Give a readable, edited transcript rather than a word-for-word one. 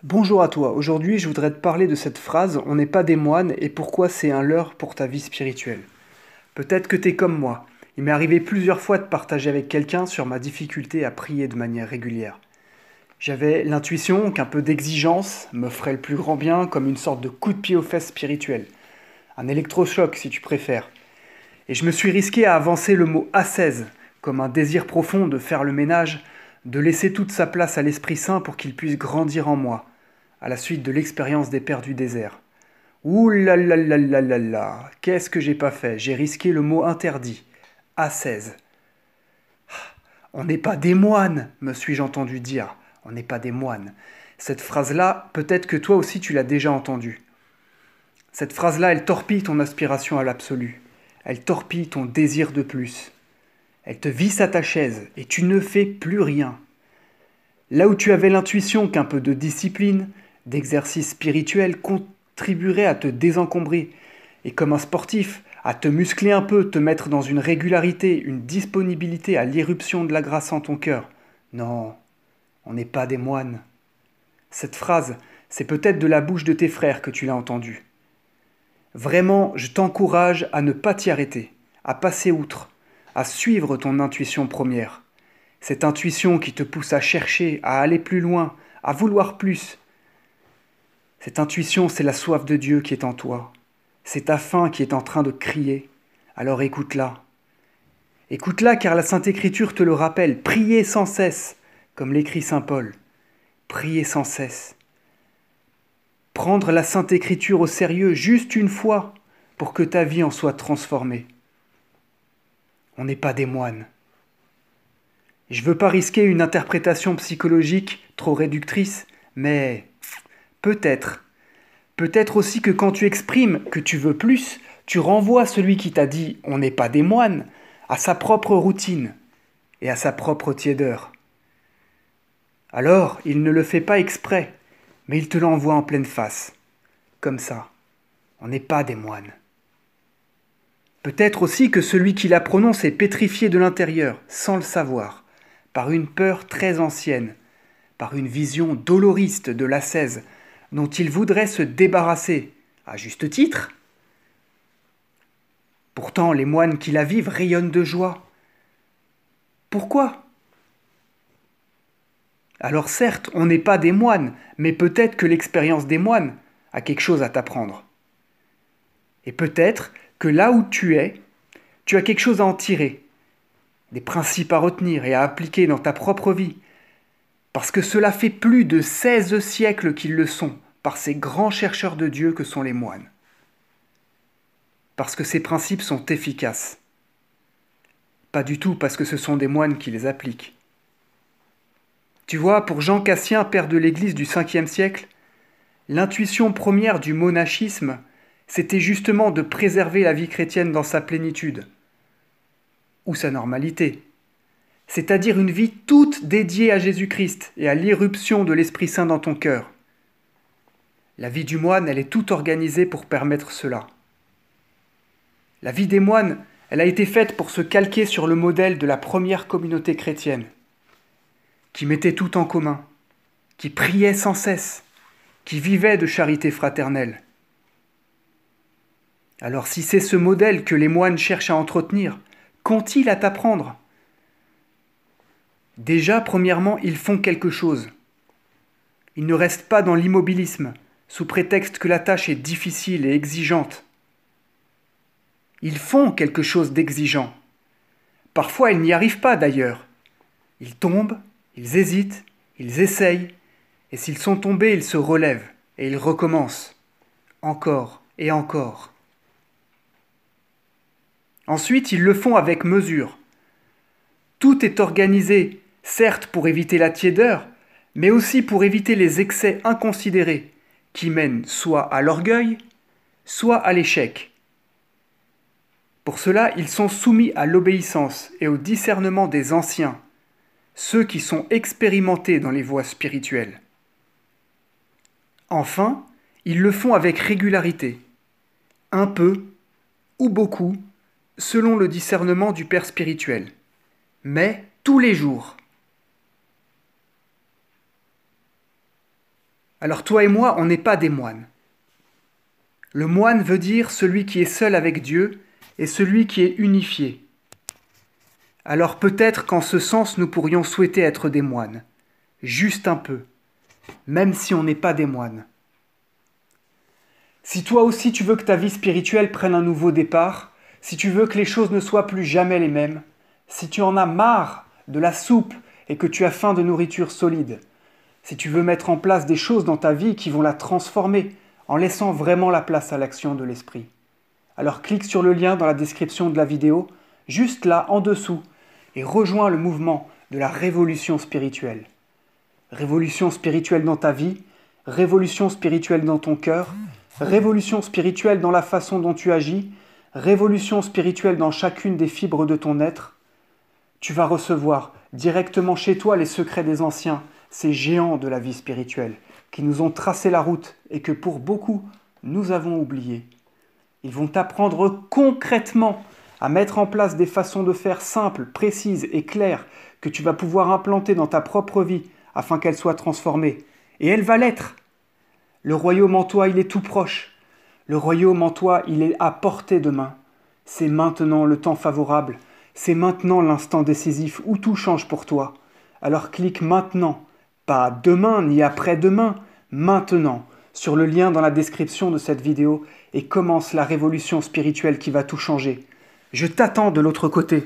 Bonjour à toi, aujourd'hui je voudrais te parler de cette phrase «On n'est pas des moines» et pourquoi c'est un leurre pour ta vie spirituelle. Peut-être que t'es comme moi. Il m'est arrivé plusieurs fois de partager avec quelqu'un sur ma difficulté à prier de manière régulière. J'avais l'intuition qu'un peu d'exigence me ferait le plus grand bien, comme une sorte de coup de pied aux fesses spirituel. Un électrochoc si tu préfères. Et je me suis risqué à avancer le mot ascèse, comme un désir profond de faire le ménage, de laisser toute sa place à l'Esprit Saint pour qu'il puisse grandir en moi, à la suite de l'expérience des Pères du désert. Ouh là là là là là là, qu'est-ce que j'ai pas fait? J'ai risqué le mot interdit. Ascèse. On n'est pas des moines, me suis-je entendu dire. On n'est pas des moines. Cette phrase-là, peut-être que toi aussi tu l'as déjà entendue. Cette phrase-là, elle torpille ton aspiration à l'absolu. Elle torpille ton désir de plus. Elle te visse à ta chaise et tu ne fais plus rien. Là où tu avais l'intuition qu'un peu de discipline, d'exercice spirituel contribuerait à te désencombrer, et comme un sportif, à te muscler un peu, te mettre dans une régularité, une disponibilité à l'irruption de la grâce en ton cœur. Non, on n'est pas des moines. Cette phrase, c'est peut-être de la bouche de tes frères que tu l'as entendue. Vraiment, je t'encourage à ne pas t'y arrêter, à passer outre, à suivre ton intuition première. Cette intuition qui te pousse à chercher, à aller plus loin, à vouloir plus. Cette intuition, c'est la soif de Dieu qui est en toi. C'est ta faim qui est en train de crier. Alors écoute-la. Écoute-la car la Sainte Écriture te le rappelle. Priez sans cesse, comme l'écrit Saint Paul. Priez sans cesse. Prendre la Sainte Écriture au sérieux juste une fois pour que ta vie en soit transformée. On n'est pas des moines. Je ne veux pas risquer une interprétation psychologique trop réductrice, mais peut-être. Peut-être aussi que quand tu exprimes que tu veux plus, tu renvoies celui qui t'a dit «on n'est pas des moines» à sa propre routine et à sa propre tiédeur. Alors, il ne le fait pas exprès, mais il te l'envoie en pleine face. Comme ça, on n'est pas des moines. Peut-être aussi que celui qui la prononce est pétrifié de l'intérieur, sans le savoir, par une peur très ancienne, par une vision doloriste de l'ascèse, dont il voudrait se débarrasser, à juste titre. Pourtant, les moines qui la vivent rayonnent de joie. Pourquoi? Alors certes, on n'est pas des moines, mais peut-être que l'expérience des moines a quelque chose à t'apprendre. Et peut-être que là où tu es, tu as quelque chose à en tirer, des principes à retenir et à appliquer dans ta propre vie, parce que cela fait plus de 16 siècles qu'ils le sont, par ces grands chercheurs de Dieu que sont les moines. Parce que ces principes sont efficaces. Pas du tout parce que ce sont des moines qui les appliquent. Tu vois, pour Jean Cassien, père de l'Église du 5e siècle, l'intuition première du monachisme, c'était justement de préserver la vie chrétienne dans sa plénitude, ou sa normalité, c'est-à-dire une vie toute dédiée à Jésus-Christ et à l'irruption de l'Esprit Saint dans ton cœur. La vie du moine, elle est toute organisée pour permettre cela. La vie des moines, elle a été faite pour se calquer sur le modèle de la première communauté chrétienne, qui mettait tout en commun, qui priait sans cesse, qui vivait de charité fraternelle. Alors si c'est ce modèle que les moines cherchent à entretenir, qu'ont-ils à t'apprendre? Déjà, premièrement, ils font quelque chose. Ils ne restent pas dans l'immobilisme, sous prétexte que la tâche est difficile et exigeante. Ils font quelque chose d'exigeant. Parfois, ils n'y arrivent pas d'ailleurs. Ils tombent, ils hésitent, ils essayent, et s'ils sont tombés, ils se relèvent, et ils recommencent, encore et encore. Ensuite, ils le font avec mesure. Tout est organisé, certes pour éviter la tiédeur, mais aussi pour éviter les excès inconsidérés, qui mènent soit à l'orgueil, soit à l'échec. Pour cela, ils sont soumis à l'obéissance et au discernement des anciens, ceux qui sont expérimentés dans les voies spirituelles. Enfin, ils le font avec régularité, un peu ou beaucoup, selon le discernement du Père spirituel, mais tous les jours. Alors toi et moi, on n'est pas des moines. Le moine veut dire celui qui est seul avec Dieu et celui qui est unifié. Alors peut-être qu'en ce sens, nous pourrions souhaiter être des moines, juste un peu, même si on n'est pas des moines. Si toi aussi tu veux que ta vie spirituelle prenne un nouveau départ, si tu veux que les choses ne soient plus jamais les mêmes, si tu en as marre de la soupe et que tu as faim de nourriture solide, si tu veux mettre en place des choses dans ta vie qui vont la transformer en laissant vraiment la place à l'action de l'esprit, alors clique sur le lien dans la description de la vidéo, juste là en dessous, et rejoins le mouvement de la révolution spirituelle. Révolution spirituelle dans ta vie, révolution spirituelle dans ton cœur, révolution spirituelle dans la façon dont tu agis, révolution spirituelle dans chacune des fibres de ton être. Tu vas recevoir directement chez toi les secrets des anciens, ces géants de la vie spirituelle, qui nous ont tracé la route et que pour beaucoup, nous avons oublié. Ils vont t'apprendre concrètement à mettre en place des façons de faire simples, précises et claires que tu vas pouvoir implanter dans ta propre vie afin qu'elle soit transformée. Et elle va l'être. Le royaume en toi, il est tout proche. Le royaume en toi, il est à portée de main. C'est maintenant le temps favorable. C'est maintenant l'instant décisif où tout change pour toi. Alors clique maintenant, pas demain ni après-demain, maintenant, sur le lien dans la description de cette vidéo et commence la révolution spirituelle qui va tout changer. Je t'attends de l'autre côté.